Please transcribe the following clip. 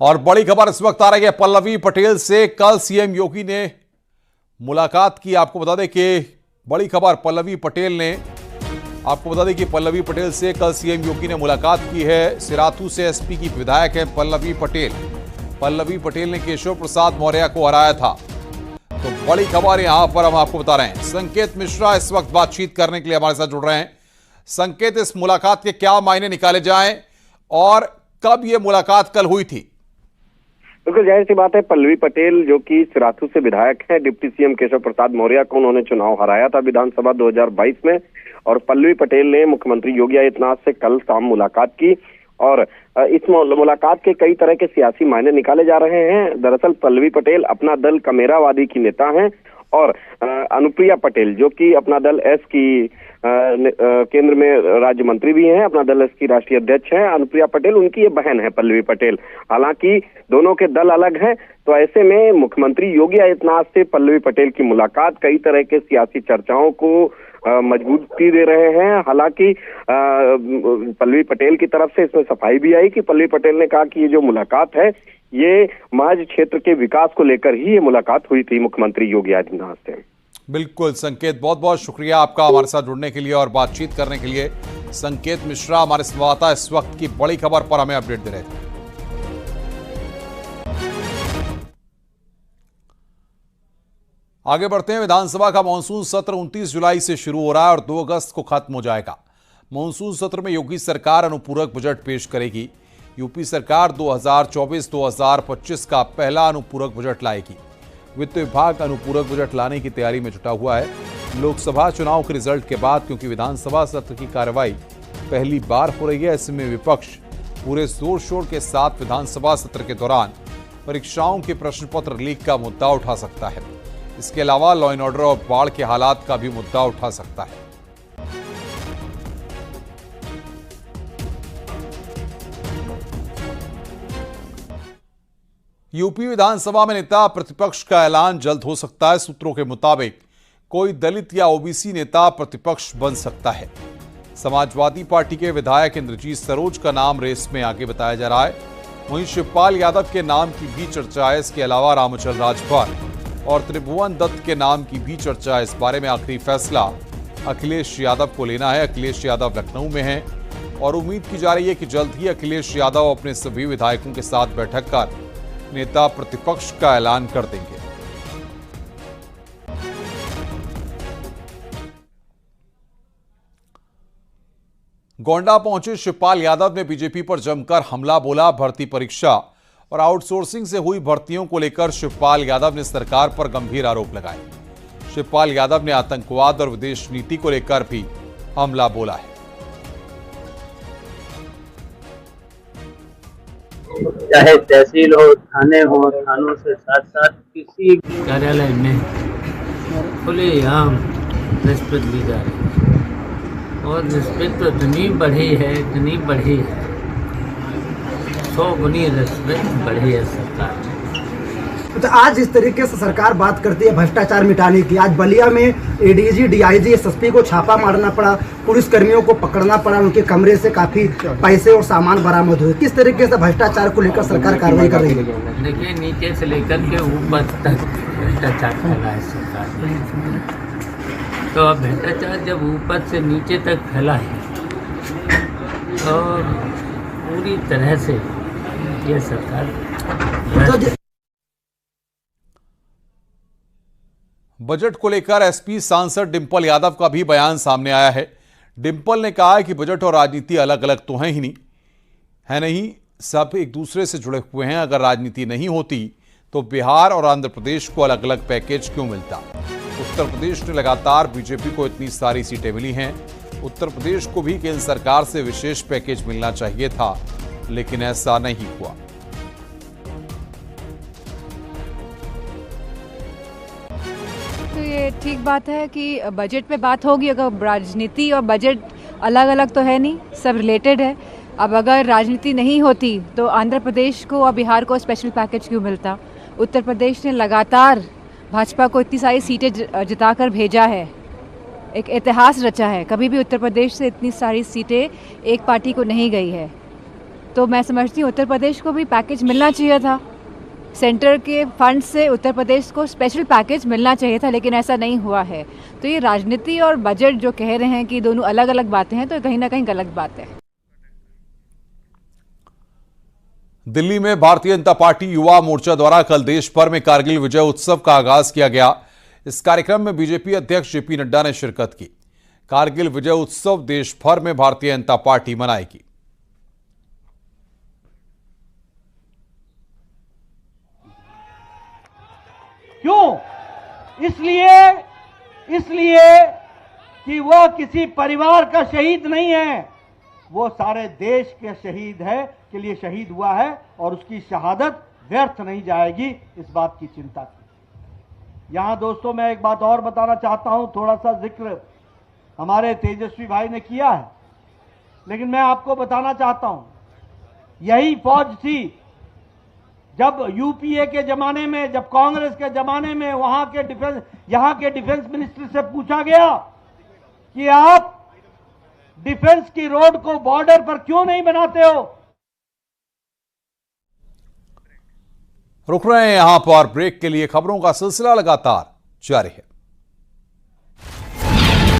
और बड़ी खबर इस वक्त आ रही है पल्लवी पटेल से। कल सीएम योगी ने मुलाकात की। आपको बता दें कि बड़ी खबर पल्लवी पटेल से कल सीएम योगी ने मुलाकात की है। सिराथू से एसपी की विधायक है पल्लवी पटेल ने केशव प्रसाद मौर्य को हराया था। तो बड़ी खबर यहां पर हम आपको बता रहे हैं। संकेत मिश्रा इस वक्त बातचीत करने के लिए हमारे साथ जुड़ रहे हैं। संकेत, इस मुलाकात के क्या मायने निकाले जाएं और कब यह मुलाकात कल हुई थी? बिल्कुल जाहिर सी बात है, पल्लवी पटेल जो कि सिराथू से विधायक है, डिप्टी सीएम केशव प्रसाद मौर्य को उन्होंने चुनाव हराया था विधानसभा 2022 में। और पल्लवी पटेल ने मुख्यमंत्री योगी आदित्यनाथ से कल शाम मुलाकात की और इस मुलाकात के कई तरह के सियासी मायने निकाले जा रहे हैं। दरअसल पल्लवी पटेल अपना दल कमेरावादी की नेता हैं और अनुप्रिया पटेल जो कि अपना दल एस की केंद्र में राज्य मंत्री भी हैं, अपना दल एस की राष्ट्रीय अध्यक्ष हैं अनुप्रिया पटेल, उनकी ये बहन है पल्लवी पटेल। हालांकि दोनों के दल अलग हैं, तो ऐसे में मुख्यमंत्री योगी आदित्यनाथ से पल्लवी पटेल की मुलाकात कई तरह के सियासी चर्चाओं को मजबूती दे रहे हैं। हालांकि पल्लवी पटेल की तरफ से इसमें सफाई भी आई कि पल्लवी पटेल ने कहा कि ये जो मुलाकात है ये महज क्षेत्र के विकास को लेकर ही ये मुलाकात हुई थी मुख्यमंत्री योगी आदित्यनाथ से। बिल्कुल संकेत, बहुत बहुत शुक्रिया आपका हमारे साथ जुड़ने के लिए और बातचीत करने के लिए। संकेत मिश्रा हमारे संवाददाता इस वक्त की बड़ी खबर पर हमें अपडेट दे रहे थे। आगे बढ़ते हैं। विधानसभा का मानसून सत्र 29 जुलाई से शुरू हो रहा है और 2 अगस्त को खत्म हो जाएगा। मानसून सत्र में योगी सरकार अनुपूरक बजट पेश करेगी। यूपी सरकार 2024-2025 का पहला अनुपूरक बजट लाएगी। वित्त विभाग अनुपूरक बजट लाने की तैयारी में जुटा हुआ है। लोकसभा चुनाव के रिजल्ट के बाद क्योंकि विधानसभा सत्र की कार्रवाई पहली बार हो रही है, ऐसे में विपक्ष पूरे जोर शोर के साथ विधानसभा सत्र के दौरान परीक्षाओं के प्रश्न पत्र लीक का मुद्दा उठा सकता है। इसके अलावा लॉ एंड ऑर्डर और बाढ़ के हालात का भी मुद्दा उठा सकता है। यूपी विधानसभा में नेता प्रतिपक्ष का ऐलान जल्द हो सकता है। सूत्रों के मुताबिक कोई दलित या ओबीसी नेता प्रतिपक्ष बन सकता है। समाजवादी पार्टी के विधायक इंद्रजीत सरोज का नाम रेस में आगे बताया जा रहा है। वहीं शिवपाल यादव के नाम की भी चर्चा है। इसके अलावा रामचंद्र राजभर और त्रिभुवन दत्त के नाम की भी चर्चा है। इस बारे में आखिरी फैसला अखिलेश यादव को लेना है। अखिलेश यादव लखनऊ में हैं और उम्मीद की जा रही है कि जल्द ही अखिलेश यादव अपने सभी विधायकों के साथ बैठक कर नेता प्रतिपक्ष का ऐलान कर देंगे। गोंडा पहुंचे शिवपाल यादव ने बीजेपी पर जमकर हमला बोला। भर्ती परीक्षा और आउटसोर्सिंग से हुई भर्तियों को लेकर शिवपाल यादव ने सरकार पर गंभीर आरोप लगाए। शिवपाल यादव ने आतंकवाद और विदेश नीति को लेकर भी हमला बोला है। चाहे तहसील हो, थाने हो, थानों से साथ साथ किसी कार्यालय में खुलेआम रिश्वत ली जा रही है और रिश्वत तो इतनी बढ़ी है 100 गुनी रिश्वत बढ़ी है सरकार में। तो आज इस तरीके से सरकार बात करती है भ्रष्टाचार मिटाने की। आज बलिया में एडीजी, डीआईजी, एसएसपी को छापा मारना पड़ा, पुलिस कर्मियों को पकड़ना पड़ा, उनके कमरे से काफी पैसे और सामान बरामद हुए। किस तरीके से भ्रष्टाचार को लेकर सरकार कार्रवाई कर रही है? देखिए, नीचे से लेकर के ऊपर तक भ्रष्टाचार फैला है सरकार में। तो अब भ्रष्टाचार जब ऊपर से नीचे तक फैला है तो पूरी तरह से ये सरकार बजट को लेकर एसपी सांसद डिंपल यादव का भी बयान सामने आया है। डिंपल ने कहा है कि बजट और राजनीति अलग अलग तो है ही नहीं, सब एक दूसरे से जुड़े हुए हैं। अगर राजनीति नहीं होती तो बिहार और आंध्र प्रदेश को अलग अलग पैकेज क्यों मिलता? उत्तर प्रदेश ने लगातार बीजेपी को इतनी सारी सीटें मिली हैं। उत्तर प्रदेश को भी केंद्र सरकार से विशेष पैकेज मिलना चाहिए था, लेकिन ऐसा नहीं हुआ। तो ये ठीक बात है कि बजट पे बात होगी। अगर राजनीति और बजट अलग अलग तो है नहीं, सब रिलेटेड है। अब अगर राजनीति नहीं होती तो आंध्र प्रदेश को और बिहार को स्पेशल पैकेज क्यों मिलता? उत्तर प्रदेश ने लगातार भाजपा को इतनी सारी सीटें जिताकर भेजा है, एक इतिहास रचा है। कभी भी उत्तर प्रदेश से इतनी सारी सीटें एक पार्टी को नहीं गई है। तो मैं समझती हूँ उत्तर प्रदेश को भी पैकेज मिलना चाहिए था। सेंटर के फंड से उत्तर प्रदेश को स्पेशल पैकेज मिलना चाहिए था, लेकिन ऐसा नहीं हुआ है। तो ये राजनीति और बजट जो कह रहे हैं कि दोनों अलग अलग बातें हैं, तो कहीं ना कहीं गलत बात है। दिल्ली में भारतीय जनता पार्टी युवा मोर्चा द्वारा कल देश भर में कारगिल विजय उत्सव का आगाज किया गया। इस कार्यक्रम में बीजेपी अध्यक्ष जेपी नड्डा ने शिरकत की। कारगिल विजय उत्सव देश भर में भारतीय जनता पार्टी मनाएगी। क्यों? इसलिए कि वह किसी परिवार का शहीद नहीं है, वो सारे देश के शहीद है के लिए शहीद हुआ है और उसकी शहादत व्यर्थ नहीं जाएगी, इस बात की चिंता की। यहां दोस्तों मैं एक बात और बताना चाहता हूं, थोड़ा सा जिक्र हमारे तेजस्वी भाई ने किया है, लेकिन मैं आपको बताना चाहता हूं, यही फौज थी जब यूपीए के जमाने में, जब कांग्रेस के जमाने में यहां के डिफेंस मिनिस्टर से पूछा गया कि आप डिफेंस की रोड को बॉर्डर पर क्यों नहीं बनाते हो। रुक रहे हैं यहां पर ब्रेक के लिए। खबरों का सिलसिला लगातार जारी है।